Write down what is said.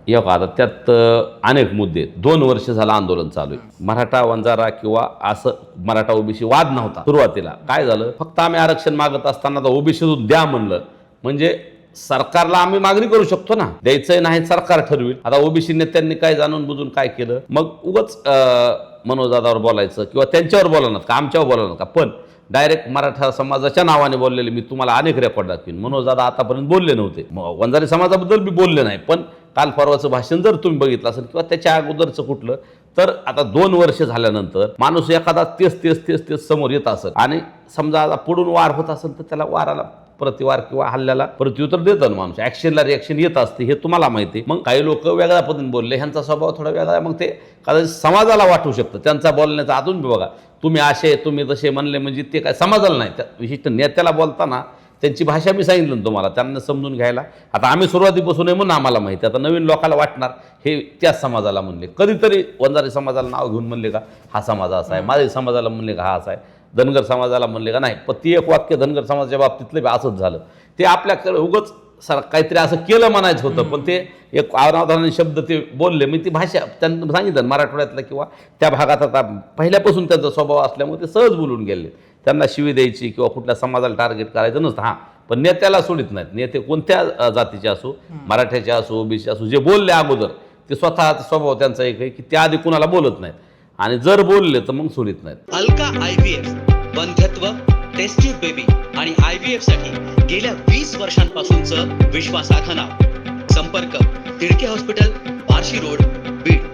या आता त्यात अनेक मुद्दे आहेत. 2 वर्ष झालं आंदोलन चालू आहे. मराठा वंजारा किंवा असं मराठा ओबीसी वाद नव्हता सुरुवातीला. काय झालं, फक्त आम्ही आरक्षण मागत असताना ओबीसीतून द्या म्हणलं म्हणजे सरकारला आम्ही मागणी करू शकतो ना, द्यायचंय नाही सरकार ठरविल. आता ओबीसी नेत्यांनी काय जाणून बुजून काय केलं, मग उगाच मनोजदादावर बोलायचं किंवा त्यांच्यावर बोलणार का आमच्यावर बोलणार का, पण डायरेक्ट मराठा समाजाच्या नावाने बोललेले मी तुम्हाला अनेक रेकॉर्ड दाखवीन. मनोजदादा आतापर्यंत बोलले नव्हते, वंजारी समाजाबद्दल बी बोलले नाही, पण काल परवाचं भाषण जर तुम्ही बघितलं असेल किंवा त्याच्या अगोदरचं कुठलं, तर आता 2 वर्ष झाल्यानंतर माणूस एखादा तेच समोर येत असेल आणि समजा आता पुढून वार होत असेल तर त्याला वाराला प्रतिवार किंवा हल्ल्याला प्रत्युत्तर देतं ना माणूस, ॲक्शनला रिॲक्शन येत असते, हे तुम्हाला माहिती. मग काही लोक वेगळ्या पद्धतीने बोलले, ह्यांचा स्वभाव थोडा वेगळा आहे, मग ते कदाचित समाजाला वाटू शकतं. त्यांचा बोलण्याचा अजून बघा, तुम्ही असे तुम्ही तसे म्हणले म्हणजे ते काय समाजाला नाही, त्या विशिष्ट नेत्याला बोलताना त्यांची भाषा मी सांगितलं ना तुम्हाला, त्यांना समजून घ्यायला. आता आम्ही सुरुवातीपासून आहे म्हणून आम्हाला माहिती, आता नवीन लोकांना वाटणार हे त्याच समाजाला म्हणले. कधीतरी वंजारी समाजाला नाव घेऊन म्हणले का हा समाज असा आहे, माझ्या समाजाला म्हणले का हा असा आहे, धनगर समाजाला म्हणले का नाही. पण ती एक वाक्य धनगर समाजाच्या बाबतीतलं असंच झालं. ते आपल्याकडे उगच काहीतरी असं केलं म्हणायचं होतं, पण ते एक अनावधानाने शब्द ते बोलले. मी ती भाषा त्यांना सांगितलं मराठवाड्यातलं किंवा त्या भागात आता पहिल्यापासून त्यांचा स्वभाव असल्यामुळे ते सहज बोलून गेले. त्यांना शिवी द्यायची किंवा कुठल्या समाजाला टार्गेट करायचं नसतं. हां, पण नेत्याला सोडित नाहीत. नेते कोणत्या जातीचे असो, मराठ्याचे असो, ओबीसी असो, जे बोलले अगोदर ते स्वतःचा स्वभाव त्यांचा एक आहे की त्याआधी कुणाला बोलत नाहीत आणि जर बोलले तर मग सोडित नाहीत. अलका IVF बंधत्व, टेस्ट ट्यूब बेबी आणि IVF साठी गेल्या 20 वर्षांपासूनचं विश्वासार्ह नाव. संपर्क तिडके हॉस्पिटल, बार्शी रोड, बीड.